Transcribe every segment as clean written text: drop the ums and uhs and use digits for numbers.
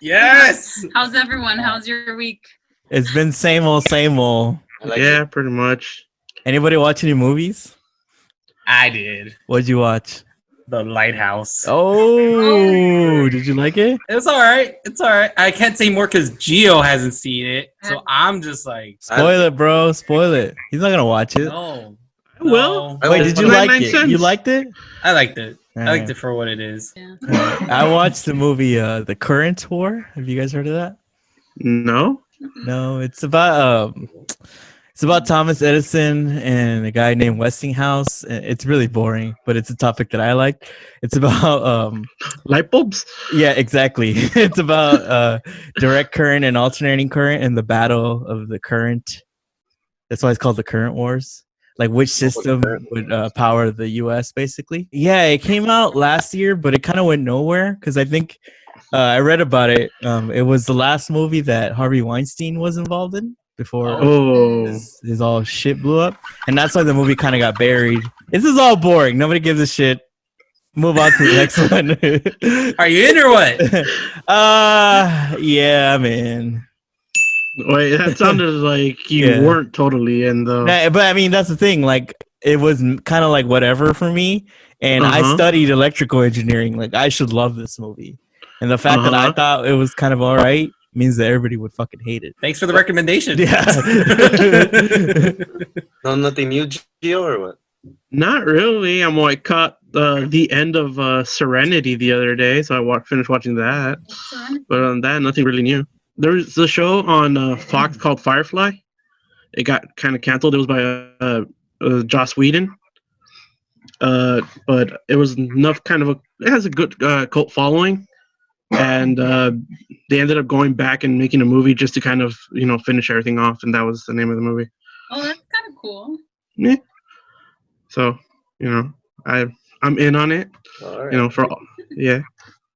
Yes. How's everyone? How's your week? It's been same old, same old. Yeah, pretty much. Anybody watch any movies? I did. What'd you watch? The Lighthouse. Oh, did you like it? It's all right. It's all right. I can't say more because Gio hasn't seen it, so I'm just like, Spoil it, bro. Spoil it. He's not gonna watch it. no. Well, No. Wait, did you like it? Sense. You liked it? I liked it. I Alright. liked it for what it is. Yeah. I watched the movie The Current War. Have you guys heard of that? No. No, it's about Thomas Edison and a guy named Westinghouse. It's really boring, but it's a topic that I like. It's about Light bulbs? yeah, exactly. It's about direct current and alternating current and the battle of the current. That's why it's called the Current Wars. Like which system would power the U.S. basically. Yeah, it came out last year, but it kind of went nowhere because I think I read about it. It was the last movie that Harvey Weinstein was involved in before Oh. his all shit blew up, and that's why the movie kind of got buried. This is all boring. Nobody gives a shit. Move on to the next one. Are you in or what? Yeah, man. Wait, that sounded like you Yeah. weren't totally in, though. Nah, but I mean, that's the thing. Like, it was kind of like whatever for me, and I studied electrical engineering. Like, I should love this movie, and the fact that I thought it was kind of all right means that everybody would fucking hate it. Thanks for the recommendation. Yeah. No, nothing new, Gio, or what? Not really. I'm like caught the end of Serenity the other day, so I finished watching that. But on that, nothing really new. There's a show on Fox called Firefly. It got kind of canceled. It was by Joss Whedon. But it was enough it has a good cult following. And they ended up going back and making a movie just to kind of, finish everything off. And that was the name of the movie. Oh, that's kind of cool. Yeah. So, I'm in on it. All right. Yeah.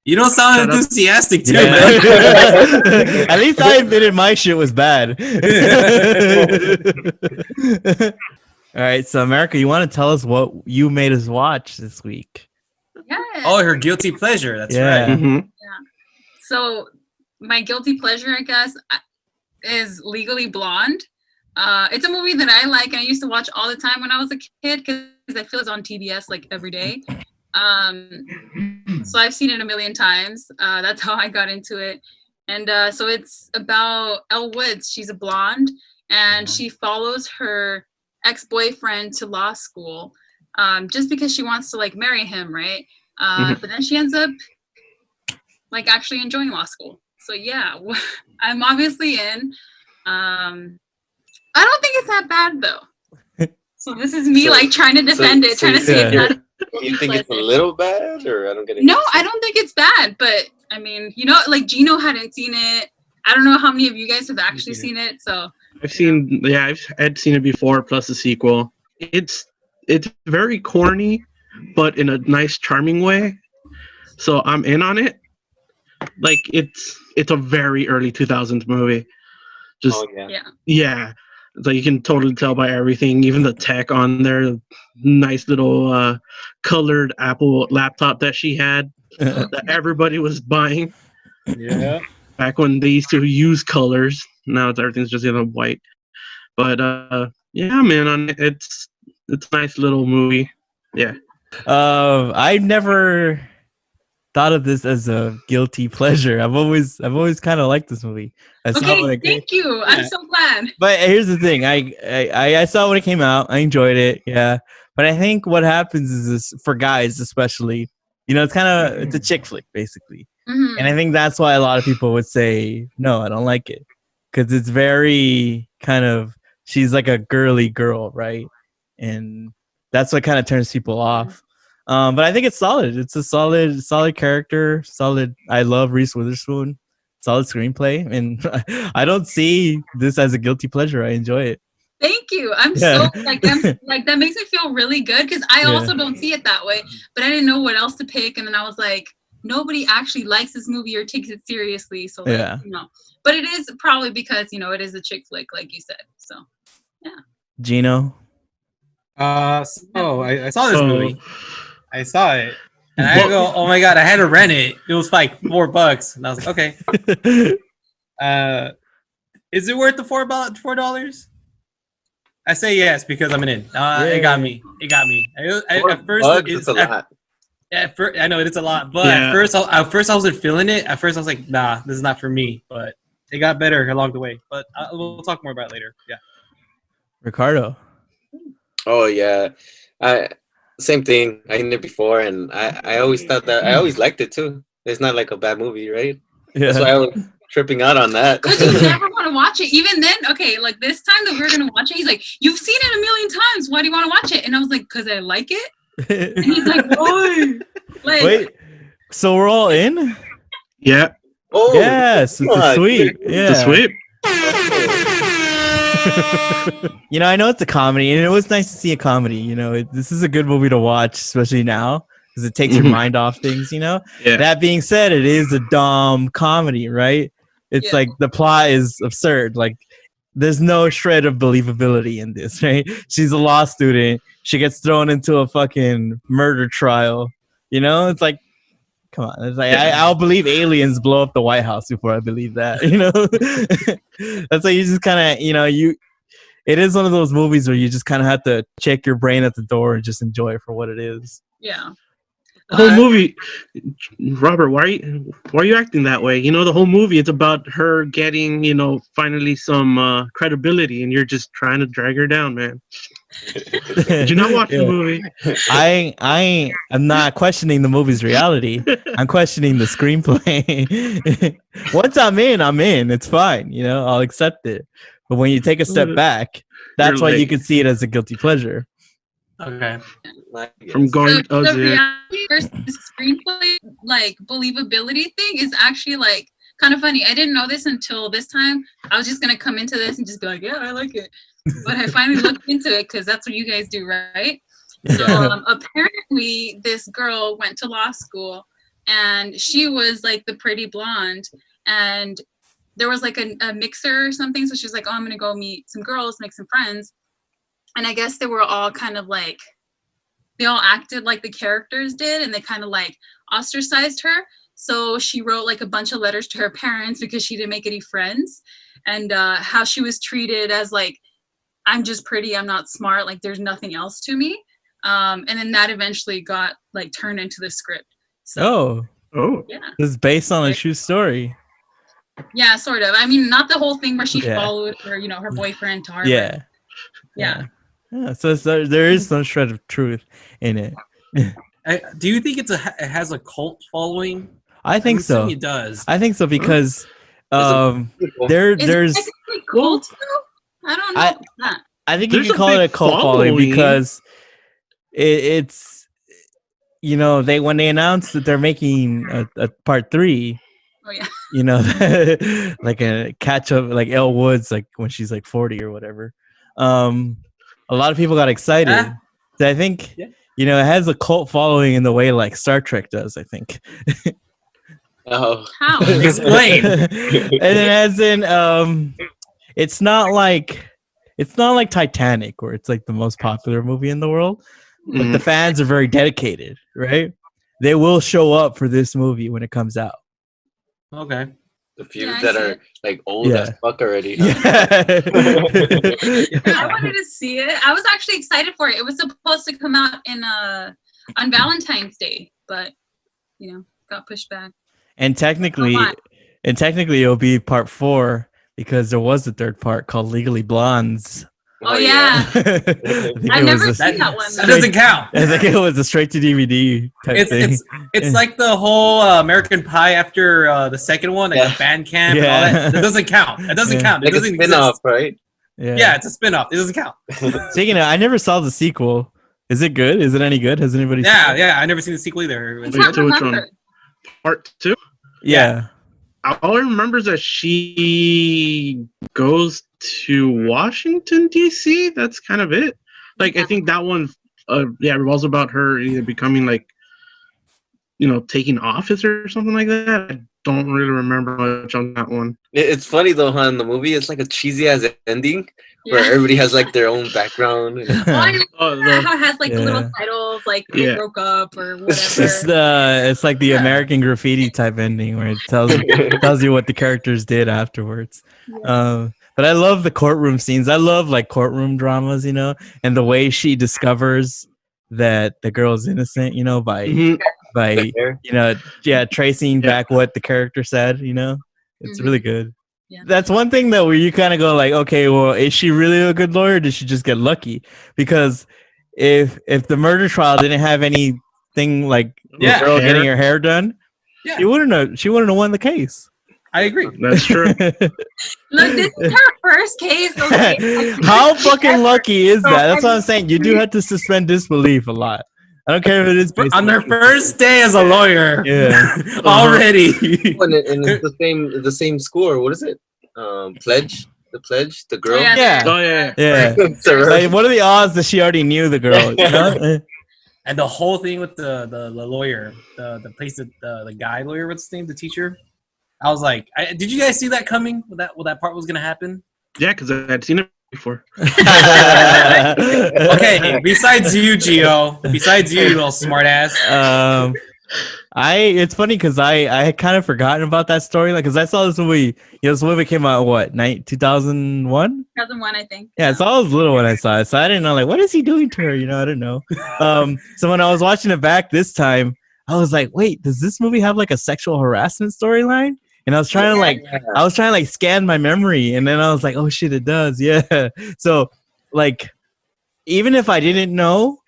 You don't sound Shut up. enthusiastic too, Yeah. man. At least I admitted my shit was bad. All right, so America, you want to tell us what you made us watch this week? Yeah. Oh, her guilty pleasure. That's Yeah. right. Mm-hmm. So my guilty pleasure, I guess, is Legally Blonde. It's a movie that I like and I used to watch all the time when I was a kid because I feel it's on TBS like every day. So I've seen it a million times. That's how I got into it. And so it's about Elle Woods. She's a blonde and she follows her ex-boyfriend to law school just because she wants to like marry him, right? But then she ends up like actually enjoying law school. So yeah, I'm obviously in. I don't think it's that bad though. So this is me like trying to defend it, trying to see if that. You think it's a little bad, or I don't get it? No, I don't think it's bad, but I mean, like Gino hadn't seen it. I don't know how many of you guys have actually seen it. So I've seen it before, plus the sequel. It's very corny, but in a nice, charming way. So I'm in on it. Like it's a very early 2000s movie. Just yeah. Like you can totally tell by everything, even the tech on there. Nice little colored Apple laptop that she had that everybody was buying. Yeah. Back when they used to use colors. Now everything's just white. But yeah, man, on it. It's a nice little movie. Yeah. I never thought of this as a guilty pleasure. I've always kind of liked this movie. Thank you. I'm so glad. But here's the thing: I saw it when it came out. I enjoyed it, yeah. But I think what happens is this for guys, especially, it's a chick flick basically, and I think that's why a lot of people would say no, I don't like it, because it's very kind of she's like a girly girl, right? And that's what kind of turns people off. But I think it's solid. It's a solid character. Solid. I love Reese Witherspoon. Solid screenplay, and I don't see this as a guilty pleasure. I enjoy it. Thank you. I'm so like that makes me feel really good because I also don't see it that way. But I didn't know what else to pick, and then I was like, nobody actually likes this movie or takes it seriously. So but it is probably because it is a chick flick, like you said. So yeah. Gino. So I saw this movie. I saw it. And I go, oh my god, I had to rent it. It was like $4, and I was like, okay. Is it worth the $4? I say yes because I'm in. It got me. It got me. At first, it's a lot. At first, I know it's a lot, but Yeah. at first I wasn't feeling it. At first, I was like, nah, this is not for me. But it got better along the way. But we'll talk more about it later. Yeah. Ricardo. Oh yeah, same thing. I seen it before, and I always thought that I always liked it too. It's not like a bad movie, right? That's why I was tripping out on that. Because you never want to watch it. Even then, okay, like this time that we were going to watch it, he's like, you've seen it a million times. Why do you want to watch it? And I was like, because I like it. And he's like, why? Like, Wait, so we're all in? Yeah, Oh Yes, it's a God. sweep. Yeah. the sweep. You know, I know it's a comedy, and it was nice to see a comedy. You know, this is a good movie to watch, especially now, because it takes your Mhm. mind off things. You know. Yeah. That being said, it is a dumb comedy, right? It's Yeah. like the plot is absurd. Like, there's no shred of believability in this, right? She's a law student. She gets thrown into a fucking murder trial. You know, it's like, come on. It's like I'll believe aliens blow up the White House before I believe that. You know, that's like you just kind of, you know, It is one of those movies where you just kind of have to check your brain at the door and just enjoy it for what it is. yeah. The whole movie, Robert. Why are you acting that way? You know, the whole movie, it's about her getting, finally some credibility, and you're just trying to drag her down, man. Did you not watch the Yeah. movie? I'm not questioning the movie's reality. I'm questioning the screenplay. Once I'm in. It's fine. You know, I'll accept it. But when you take a step back, that's why you late. can see it as a guilty pleasure. Okay. From going, The reality versus the screenplay, like, believability thing is actually, like, kind of funny. I didn't know this until this time. I was just going to come into this and just be like, yeah, I like it. But I finally looked into it because that's what you guys do, right? So apparently this girl went to law school and she was like the pretty blonde, and there was like a mixer or something. So she was like, oh, I'm going to go meet some girls, make some friends. And I guess they were all kind of like, they all acted like the characters did, and they kind of like ostracized her. So she wrote like a bunch of letters to her parents because she didn't make any friends, and how she was treated as like, I'm just pretty, I'm not smart, like there's nothing else to me. And then that eventually got like turned into the script. So, Oh, yeah. this is based on a true story. Yeah, sort of. I mean, not the whole thing where she Yeah. followed her, her boyfriend to Harvard. Yeah. Yeah. Yeah, so there is some shred of truth in it. Do you think it has a cult following? I think I'm so. assuming it does. I think so because Cool. there's Is it technically cult though? I don't know about that. I think There's you a can call it a big cult following following. because it's when they announced that they're making a part 3, Oh yeah. like a catch up, like Elle Woods, like when she's like 40 or whatever. A lot of people got excited. Yeah. So I think Yeah. it has a cult following in the way like Star Trek does. I think. Oh, How? Explain. And then as in it's not like Titanic where it's like the most popular movie in the world, but the fans are very dedicated, right? They will show up for this movie when it comes out. Okay. the few Yeah, I that see are it. like old Yeah. as fuck already. Huh? I wanted to see it. I was actually excited for it. It was supposed to come out on Valentine's Day, but got pushed back. and technically Why? it'll be part 4 because there was a third part called Legally Blondes. Oh, yeah. I think I've it never was seen that one. That doesn't count. I think it was a straight to DVD type thing. It's like the whole American Pie after the second one, like Yeah. the band camp Yeah. and all that. That doesn't count. It doesn't Yeah. count. It Like a doesn't spin-off, exist. right? Yeah, it's a spin-off. It doesn't count. Speaking of, I never saw the sequel. Is it good? Is it any good? Has anybody seen it? Yeah. I never seen the sequel either. I Wait, can't so which one? remember. Part 2. Yeah. All I remember is that she goes to Washington D.C. That's kind of it. Like I think that one, revolves about her either becoming like, taking office or something like that. don't really remember much on that one. It's funny though, huh? In the movie, it's like a cheesy ass ending where Yeah. everybody has like their own background. Oh, I Oh, love how it has like the little Yeah. titles, like they Yeah. broke up or It's whatever. it's like the Yeah. American Graffiti type ending where it tells you what the characters did afterwards. But I love the courtroom scenes. I love like courtroom dramas, and the way she discovers that the girl's innocent, by Mhm. by tracing Yeah. back what the character said. It's Mhm. really good. Yeah. That's one thing that where you kind of go like, okay, well, is she really a good lawyer? Or did she just get lucky? Because if the murder trial didn't have anything like Yeah. the girl Hair. getting her hair done, Yeah. she wouldn't have won the case. I agree. That's true. Look, this is her first case. Okay? How fucking lucky is So, that? That's I what I'm mean- saying. You do have to suspend disbelief a lot. I don't care if it is based On their on- first day as a lawyer, Yeah. already. And it's the same score. What is it? Pledge. The pledge. The girl. Yeah. Yeah. Oh yeah. Yeah. Sorry. Like, what are the odds that she already knew the girl? You know? And the whole thing with the lawyer, the place that the guy lawyer, what's his name, the teacher. I was like, did you guys see that coming? That part was gonna happen? Yeah, because I had seen it before. Okay, besides you, Gio, you little smartass. It's funny because I had kind of forgotten about that story, like because I saw this movie. This movie came out what 2001? 2001, I think. Yeah, so I was little when I saw it, so I didn't know like what is he doing to her. I didn't know. So when I was watching it back this time, I was like, wait, does this movie have like a sexual harassment storyline? And I was trying to like scan my memory, and then I was like, oh shit, it does. Yeah. So like, even if I didn't know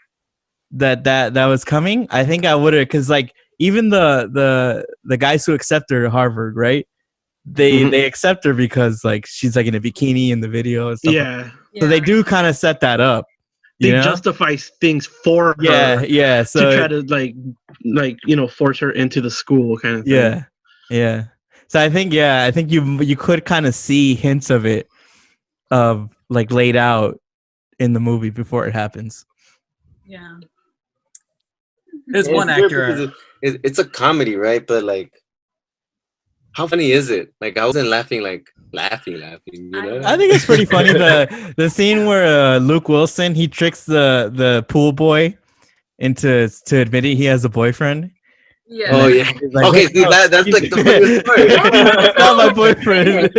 that was coming, I think I would have, because like even the guys who accept her at Harvard, right? They accept her because like she's like in a bikini in the video and stuff. Yeah. So they do kind of set that up. They you know? justify things for her. Yeah. So to try to like force her into the school kind of thing. Yeah. So I think you could kind of see hints of it, like laid out in the movie before it happens. Yeah. There's Yeah, one it's weird actor. because it's a comedy, right? But like, how funny is it? Like, I wasn't laughing. You know? I think it's pretty funny the scene where Luke Wilson he tricks the pool boy into admitting he has a boyfriend. Yeah. Oh yeah. He's like, Okay, see that's like the funniest part. That's not my boyfriend.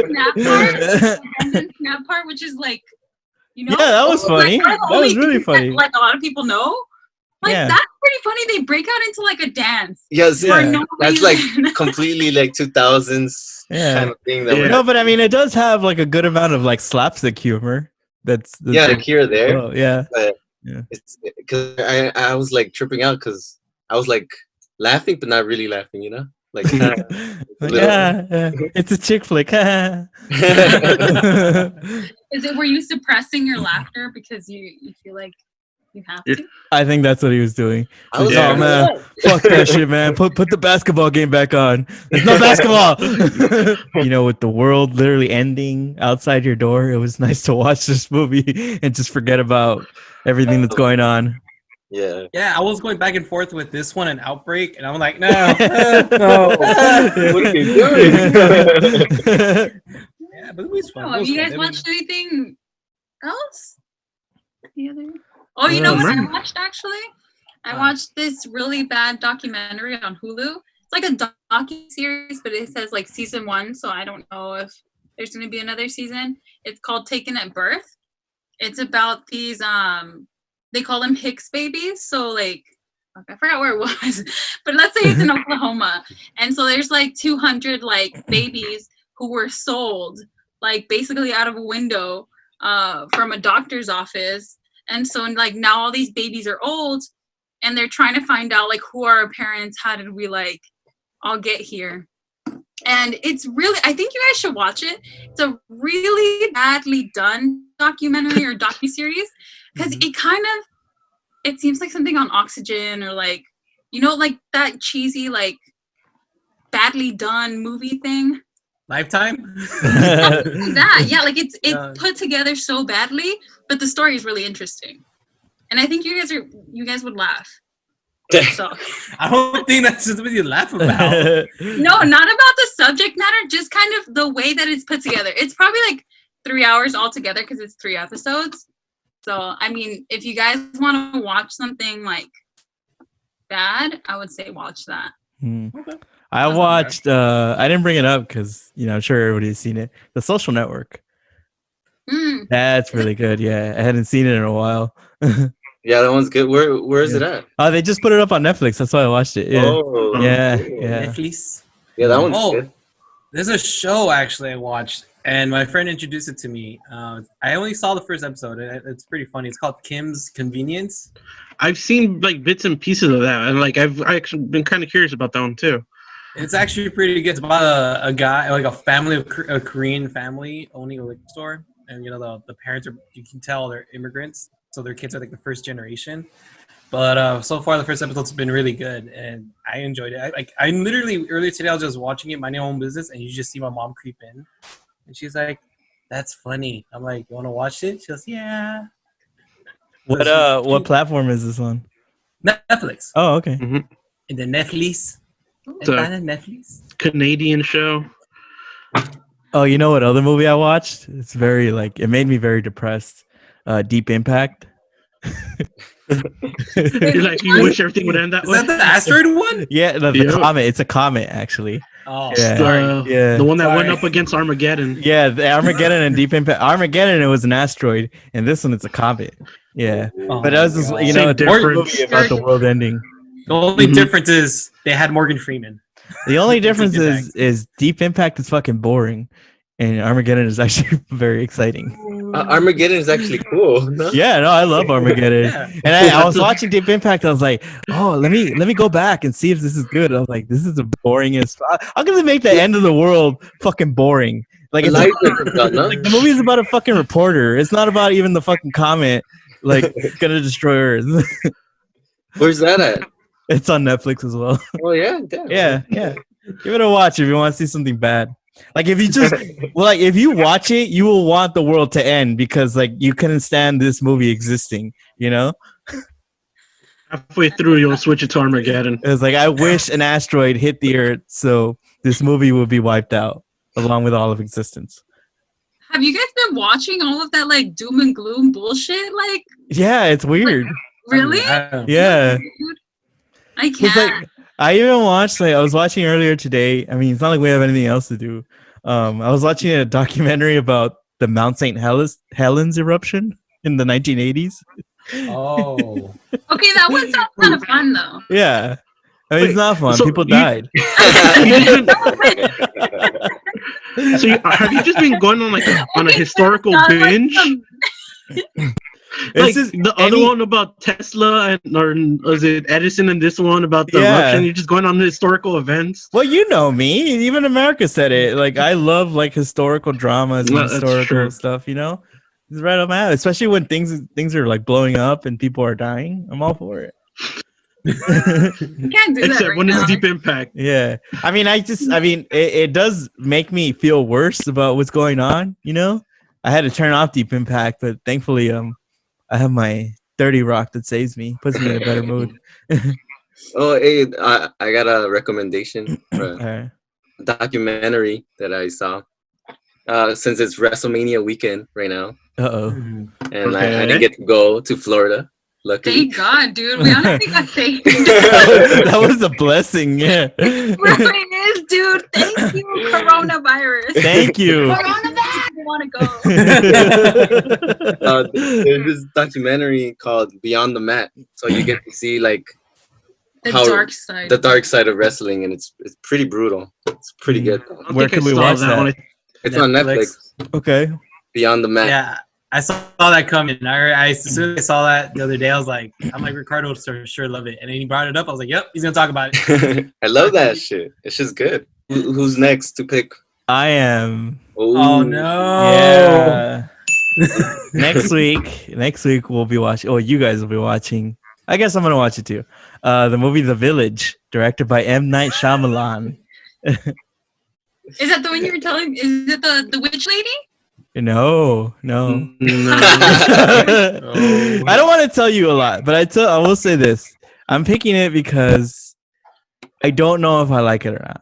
Snap part, which is like, Yeah, that was funny. Like, That was really funny. like a lot of people know. Like Yeah. that's pretty funny. They break out into like a dance. Yes, Yeah. For no that's like reason. completely like 2000s Yeah. kind of thing. That Yeah. we're No, but I mean, it does have like a good amount of like slapstick humor. That's yeah, like here or there. oh, yeah. It's because I was like tripping out because I was like laughing but not really laughing, you know? Like Yeah, it's a chick flick. Yeah, Is it were you suppressing your laughter because you feel like you have to? I think that's what he was doing. I was Yeah. Oh man, fuck that shit, man. Put the basketball game back on. There's no basketball. With the world literally ending outside your door, it was nice to watch this movie and just forget about everything that's going on. Yeah. Yeah, I was going back and forth with this one and Outbreak, and I'm like, no, no. What are you doing? Yeah, but it was fun. Oh, It have was you fun. guys I mean, anything else? The other? Oh, you know what I watched actually? I watched this really bad documentary on Hulu. It's like a docu-series, but it says like season 1, so I don't know if there's going to be another season. It's called Taken at Birth. It's about these they call them Hicks babies. So like, I forgot where it was, but let's say it's in Oklahoma. And so there's like 200 like babies who were sold like basically out of a window from a doctor's office. And so like now all these babies are old and they're trying to find out like who are our parents, how did we like all get here. And it's really, I think you guys should watch it. It's a really badly done documentary or docuseries because it seems like something on Oxygen or like, like that cheesy, like badly done movie thing. Lifetime? That, yeah, like it's Yeah. put together so badly, but the story is really interesting. And I think you guys would laugh. So I don't think that's something you laugh about. no, not about the subject matter, just kind of the way that it's put together. It's probably like 3 hours altogether because it's 3 episodes. So I mean, if you guys want to watch something like bad, I would say watch that. Okay. I watched. I didn't bring it up because I'm sure everybody's seen it. The Social Network. That's really good. Yeah, I hadn't seen it in a while. Yeah, that one's good. Where is it at? Oh, they just put it up on Netflix. That's why I watched it. Yeah. Oh, Yeah. cool. Yeah. Netflix. Yeah, that one's good. There's a show actually I watched, and my friend introduced it to me. I only saw the first episode. It's pretty funny. It's called Kim's Convenience. I've seen like bits and pieces of that, and like I've actually been kind of curious about that one too. It's actually pretty good. It's about a guy, like a family of a Korean family owning a liquor store, and the parents are, you can tell they're immigrants, so their kids are like the first generation. But so far the first episode's been really good, and I enjoyed it. I literally earlier today I was just watching it, minding my own business, and you just see my mom creep in, and she's like, "That's funny." I'm like, "You want to watch it?" She goes, "Yeah." What platform is this on? Netflix. Oh, okay. In the Netflix. It's a Netflix. Canadian show. Oh, you know what other movie I watched? It's very it made me very depressed. Deep Impact. You're like, you wish everything would end that Is way. that the asteroid one? Yeah, the Yeah. comet. It's a comet, actually. Oh, Yeah. sorry. Yeah. The one that went Sorry. up against Armageddon. Yeah, the Armageddon and Deep Impact. Armageddon, it was an asteroid, and this one, it's a comet. Yeah, Oh but that was just, my it's God. a movie about the world ending. The only Mhm. difference is they had Morgan Freeman. The only difference Deep is Deep Impact is fucking boring, and Armageddon is actually very exciting. Armageddon is actually cool. No? Yeah, no, I love Armageddon. Yeah. And I was watching Deep Impact. I was like, oh, let me go back and see if this is good. I was like, this is the boringest. How can they make the end of the world fucking boring? Like, The it's light is done, no? like the movie is about a fucking reporter. It's not about even the fucking comet like gonna destroy Earth. Where's that at? It's on Netflix as well. Oh yeah, damn. Yeah. Give it a watch if you want to see something bad. Like if you just if you watch it, you will want the world to end because like you couldn't stand this movie existing. Halfway through, you'll switch it to Armageddon. It was like I wish an asteroid hit the Earth so this movie would be wiped out along with all of existence. Have you guys been watching all of that like doom and gloom bullshit? Like, Yeah, it's weird. really? Yeah. Dude, I 'Cause, can't. I even watched I was watching earlier today. I mean, it's not like we have anything else to do. I was watching a documentary about the Mount St. Helens eruption in the 1980s. Oh. Okay, that one sounds kind of fun though. Yeah. I mean, Wait, it's not fun. so People you- died. Have you just been going on on a historical Sounds like binge? some- It's just the other one about Tesla or was it Edison, and this one about the Yeah. eruption? You're just going on historical events. Well, you know me. Even America said it. Like I love historical dramas and Well, that's historical true. stuff. It's right up my alley. Especially when things are like blowing up and people are dying. I'm all for it. You can't do that Except right when now. it's Deep Impact. Yeah. I mean, it does make me feel worse about what's going on. I had to turn off Deep Impact, but thankfully, I have my 30 Rock that saves me, puts me in a better mood. Oh, hey, I got a recommendation for All right. a documentary that I saw. Since it's WrestleMania weekend right now, Uh-oh. and Okay. I didn't get to go to Florida. Luckily. Thank God, dude. We honestly got saved. That was a blessing. Yeah. Really is, dude. Thank you, coronavirus. Thank you. Coronavirus. I want to go. There's this documentary called Beyond the Mat, so you get to see like The how- dark side. the dark side of wrestling, and it's pretty brutal. It's pretty good. I don't Where think can I we saw watch that? one. It's on Netflix. Okay. Beyond the Mat. Yeah, I saw that coming. As soon as I saw that the other day, I was like, Ricardo would sure love it. And then he brought it up. I was like, yep, he's gonna talk about it. I love that shit. It's just good. Who's next to pick? I am. Oh Ooh. no! Yeah. Next week we'll be watching. Oh, you guys will be watching. I guess I'm gonna watch it too. The movie The Village, directed by M. Night Shyamalan. Is that the one you were telling? Is it the witch lady? No. No. I don't want to tell you a lot, but I will say this. I'm picking it because I don't know if I like it or not.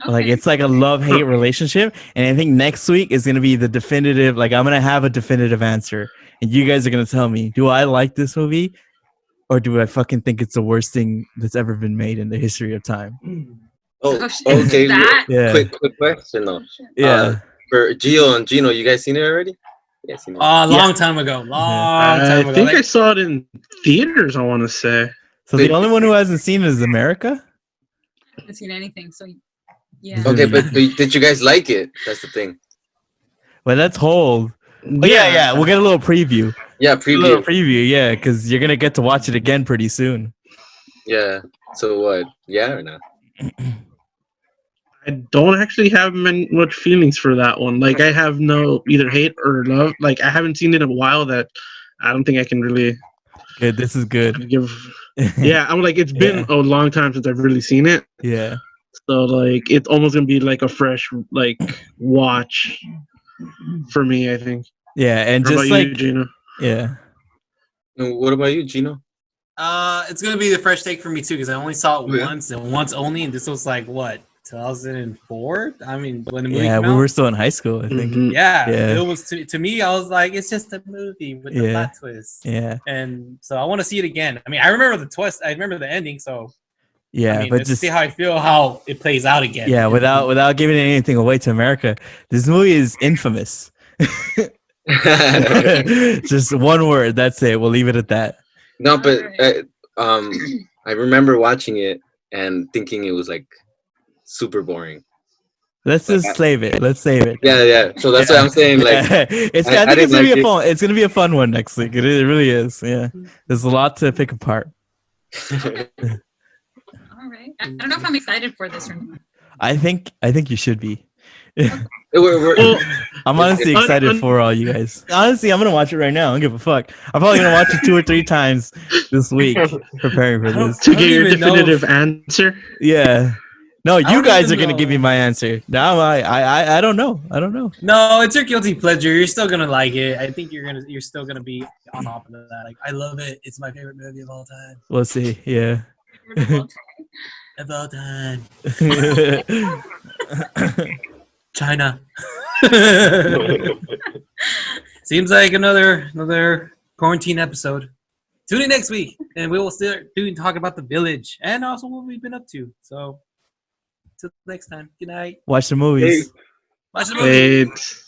Like it's like a love-hate relationship, and I think next week is gonna be the definitive. Like I'm gonna have a definitive answer, and you guys are gonna tell me: do I like this movie, or do I fucking think it's the worst thing that's ever been made in the history of time? Oh, shit, okay. that? Yeah. Quick question though. Yeah. For Gio and Gino, you guys seen it already? Yeah, seen it. Long time ago. Long time ago. I think Like, I saw it in theaters. I want to say. So the only one who hasn't seen it is America. I haven't seen anything, so yeah. Okay, but did you guys like it? That's the thing. Well, let's hold. Oh, yeah. We'll get a little preview. Yeah, A little preview. preview, yeah, because you're gonna get to watch it again pretty soon. Yeah. So what? Yeah or no? I don't actually have much feelings for that one. Like I have no either hate or love. Like I haven't seen it in a while that I don't think I can really Good. This is good. give. Yeah, I'm like it's been a long time since I've really seen it. Yeah. So like it's almost gonna be like a fresh like watch for me. I think. Yeah, and How just about like you, Gina? yeah. And what about you, Gino? it's gonna be the fresh take for me too, because I only saw it Yeah. once and once only, and this was like what 2004. I mean, when the movie Yeah, came we out. were still in high school, I think. Mhm. Yeah, Yeah. it was to me. I was like, it's just a movie with the Yeah. plot twist, Yeah. and so I want to see it again. I mean, I remember the twist. I remember the ending. So Yeah, I mean, but let's just see how I feel how it plays out again. yeah, without giving anything away to America, this movie is infamous. Just one word. That's it. We'll leave it at that. No, but I remember watching it and thinking it was like super boring. Let's just save it. Let's save it. Yeah. So that's what I'm saying. Like, it's. I I think didn't it's gonna like be a it. fun. It's gonna be a fun one next week. It really is. Yeah, there's a lot to pick apart. All right. I don't know if I'm excited for this or not. I think you should be. we're, I'm honestly Un- excited un- for all you guys. Honestly, I'm gonna watch it right now. I don't give a fuck. I'm probably gonna watch it 2 or 3 times this week, preparing for this. To I don't get your even know. definitive answer. Yeah. No, you don't guys are even gonna give me know. my answer. Now I don't know. I don't know. No, it's your guilty pleasure. You're still gonna like it. I think you're still gonna be on top of that. Like, I love it. It's my favorite movie of all time. We'll see. Yeah. Of all time. China. Seems like another quarantine episode. Tune in next week, and we will still talk about The Village and also what we've been up to. So, till next time. Good night. Watch the movies. Watch the movie. Wait.